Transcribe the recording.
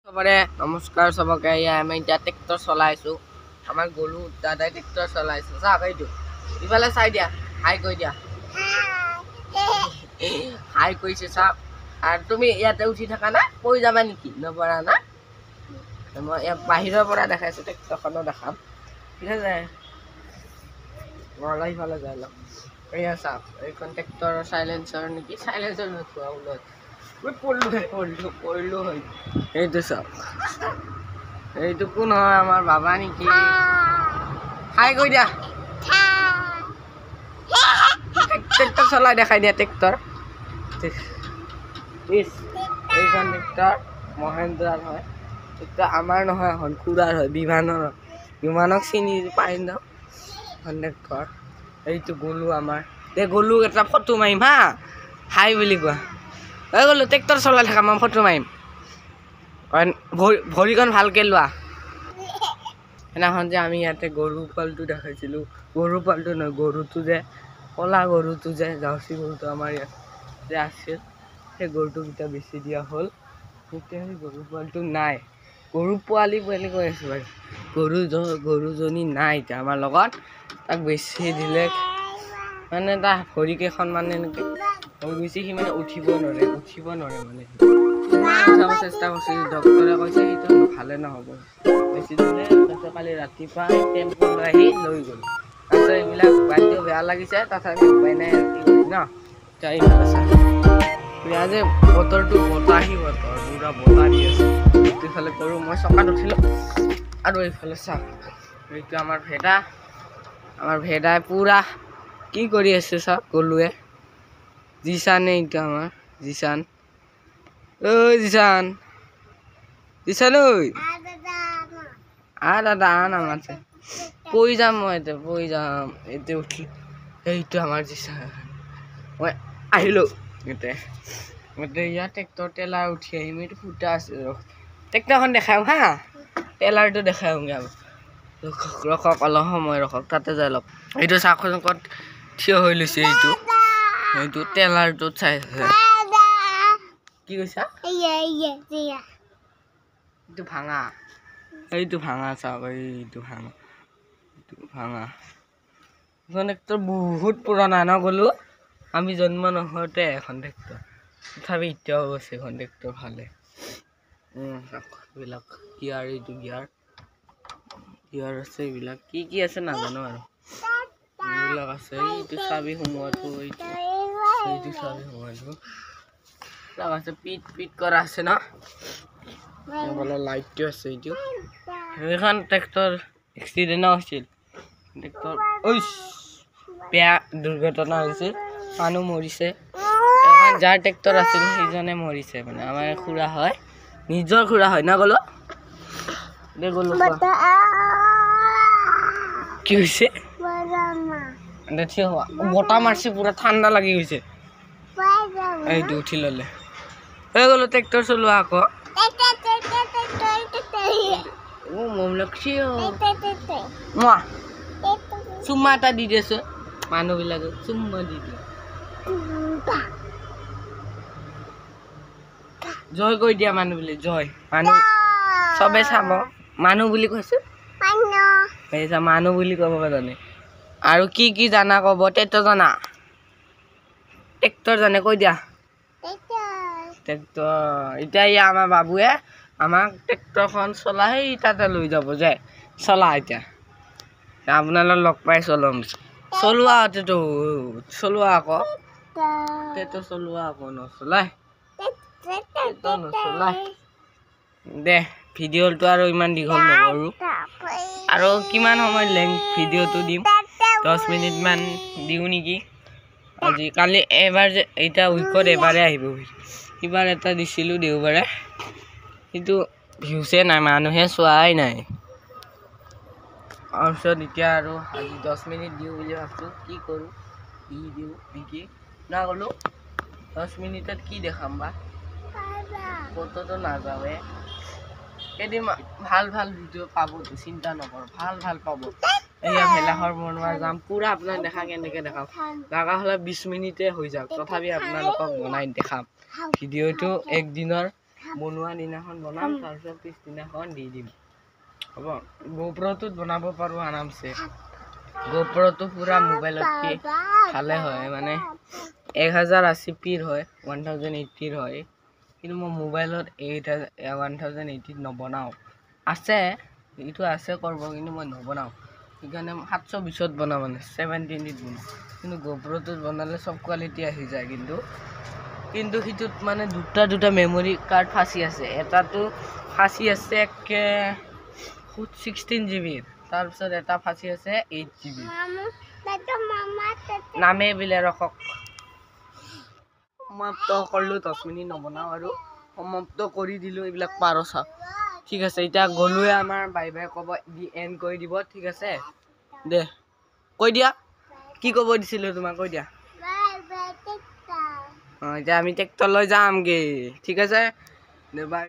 সবৰে নমস্কাৰ সবকে আমি এতিয়া ট্ৰেক্টৰ চলাইছো আমাৰ গলু দাদাই ট্ৰেক্টৰ চলাইছো চাওক এইটো ইফালে চাই দিয়া হাই কৈ দিয়া হাই কৈছে চাওক আৰু তুমি ইয়াতে উঠি থাকা না কৈ যাবা নেকি নপৰা না মই ইয়াত বাহিৰৰ পৰা দেখাইছো ট্ৰেক্টৰখনো দেখাম ঠিক আছে মই ইফালে যাই লম এয়া চাওক এইখন ট্ৰেক্টৰৰ সাইলেন্সাৰ নেকি সাইলেন্সাৰ নথোৱা ওলাই পড়লো হয় এইটো চাওক এইটো কোন হয় আমাৰ বাবা নেকি হাই কৈ দিয়া ট্ৰেক্টৰ চলাই দেখাই দিয়া ট্ৰেক্টৰ এইখন ট্ৰেক্টৰ মহেন্দ্ৰাৰ হয় ট্ৰেক্টৰ আমাৰ নহয় এখন খুৰাৰ হয় বিমানক চিনি পাই ন ট্ৰেক্টৰ এইটো গলু আমাৰ গলু এটা ফটো মাৰিম হা হাই বুলি কোৱা এই গ'লো ট্ৰেক্টৰ চলাই থাকা মই ফটো মাৰিম ভৰিখন ভালকৈ লোৱা সেইদিনাখন যে আমি ইয়াতে গৰু পোৱালিটো দেখাইছিলোঁ গৰু পোৱালিটো নহয় গৰুটো যে ক'লা গৰুটো যে জাৰ্চি গৰুটো আমাৰ ইয়াত যে আছিল সেই গৰুটো এতিয়া বেছি দিয়া হ'ল এতিয়া সেই গৰু পোৱালিটো নাই গৰু পোৱালি বুলি কৈ আছোঁ বাৰু গৰুজনী নাই এতিয়া আমাৰ লগত তাক বেছি দিলে মানে তাৰ ভৰিকেইখন মানে এনেকৈ হৈ গৈছে সি মানে উঠিব নোৱাৰে মানে উঠাব চেষ্টা কৰিছে ডক্টৰে কৈছে সেইটো ভালে নহ'ব বেছি দিলে তাৰপিছত কালি ৰাতিপুৱা টেম্পু লৈ আহি লৈ গ'ল তাৰপিছত এইবিলাক বাদ্য বেয়া লাগিছে তথাপি উপায় নাই কি কৰিম ন এতিয়া ইফালে চাই যে বতৰটো বতাহী বতৰ পুৰা বতাহ দি আছে ইফালে কৰোঁ মই চকাত উঠিলোঁ আৰু এইফালে চাওক এইটো আমাৰ ভেদাই পুৰা কি কৰি আছে চাওক গলুৱে জিচানে এইটো আমাৰ জিচান ঐ জিচান ঐ দাদা আন আমাৰছে পৰি যাম মই এতিয়া উঠি এইটো আমাৰ জিচান মই আহিলোঁ এতিয়া ইয়াত ট্ৰেক্টৰ টেলাৰ উঠি আহিম এইটো ফুটা আছে ট্ৰেক্টৰখন দেখাওঁ হা টেলাৰটো দেখাই আহোঁগৈ আমি ৰখক অলপ সময় ৰখক তাতে যাই লওক এইটো চাওকচোন ক'ত থিয় হৈ লৈছে এইটো টেলাৰটোত চাই আছে কি কৈছা এইটো ভাঙা চাওক এইটো ভাঙা এখন ট্ৰেক্টৰ বহুত পুৰণা ন গ'লো আমি জন্ম নহওঁতে এখন ট্ৰেক্টৰ তথাপি এতিয়াও আছে এখন ট্ৰেক্টৰ ভালে এইবিলাক গিয়াৰ আছে এইবিলাক কি আছে নাজানো আৰু এইবিলাক আছে এইটো চাবি সোমোৱাটো এইটো চাবি সোমোৱাটো আছে পিট কৰা আছে ন লাইটটো আছে এইটো সেইখন ট্ৰেক্টৰ এক্সিডেণ্ট হৈছিল ট্ৰেক্টৰ বেয়া দুৰ্ঘটনা হৈছিল মানুহ মৰিছে যাৰ ট্ৰেক্টৰ আছিল সেইজনে মৰিছে মানে আমাৰ খুৰা হয় নিজৰ খুৰা হয় না গ'লো কি হৈছে বতাহ মাৰিছে পুৰা ঠাণ্ডা লাগি গৈছে এইটো উঠি ল'লে এই গ'লো ট্ৰেক্টৰ চলোৱা আকৌ চুম্মা এটা দি দিছে মানুহবিলাকে চুম্মা দি দিয়ে জয় কৈ দিয়া মানুহবিলাক জয় মানুহ চবে চাব মানুহ বুলি কৈছে মানুহ বুলি ক'ব জানে আৰু কি জানা ক'ব ট্ৰেক্টৰ জানে কৈ দিয়া ট্ৰেক্টৰ এতিয়া আমাৰ বাবুৱে আমাক ট্ৰেক্টৰখন চলাই তাতে লৈ যাব যে চলা এতিয়া আপোনালোক লগ পাই চলোৱা আকৌ নচলাই দে ভিডিঅ'টো আৰু ইমান দীঘল নকৰোঁ আৰু কিমান সময় লেংথ ভিডিঅ'টো দিম 10 মিনিটমান দিওঁ নেকি আজি কালি এবাৰ যে এতিয়া উইকত এবাৰে আহিব সিবাৰ এটা দিছিলোঁ দেওবাৰে কিন্তু ভিউছে নাই মানুহে চোৱাই নাই তাৰপিছত এতিয়া আৰু আজি 10 মিনিট দিওঁ বুলি ভাবছোঁ কি কৰোঁ কি দিওঁ নেকি না ক'লোঁ 10 মিনিটত কি দেখাম বা ক'ততো নাযাওঁৱে এদিন ভাল ভিডিঅ' পাবতো চিন্তা নকৰোঁ ভাল পাব এয়া ভেলাঘৰ বনোৱা যাম পুৰা আপোনাক কেনেকৈ দেখাম লগা হ'লে 20 মিনিটে হৈ যাওক তথাপি আপোনালোকক বনাই দেখাম ভিডিঅ'টো একদিনৰ বনোৱা দিনাখন বনাম তাৰপিছত পিছদিনাখন দি দিম হ'ব গোপ্ৰটোত বনাব পাৰোঁ আৰামছে গোপ্ৰটো পুৰা মোবাইলতকৈ ভালে হয় মানে 1080p হয় 1080 হয় কিন্তু মই মোবাইলত 1080 নবনাওঁ আছে এইটো আছে কৰিব কিন্তু মই নবনাওঁ সেইকাৰণে 720ত বনাওঁ মানে 720ত বনাওঁ কিন্তু গোপ্ৰটোত বনালে চব কোৱালিটি আহি যায় কিন্তু সেইটোত মানে দুটা মেমৰি কাৰ্ড ফাঁচি আছে এটাটো ফাঁচি আছে 16GB তাৰপিছত এটা ফাঁচি আছে 8GB নামে বিলে ৰখক সমাপ্ত কৰিলোঁ 10 মিনিট নবনাওঁ আৰু সমাপ্ত কৰি দিলোঁ এইবিলাক পাৰ চাওক ঠিক আছে এতিয়া গলুৱে আমাৰ বাই বাই ক'ব দি এণ্ড কৰি দিব ঠিক আছে দে কৈ দিয়া কি ক'ব দিছিলোঁ তোমাক কৈ দিয়া এতিয়া আমি ট্ৰেক্টৰলৈ যামগৈ ঠিক আছে দে বাই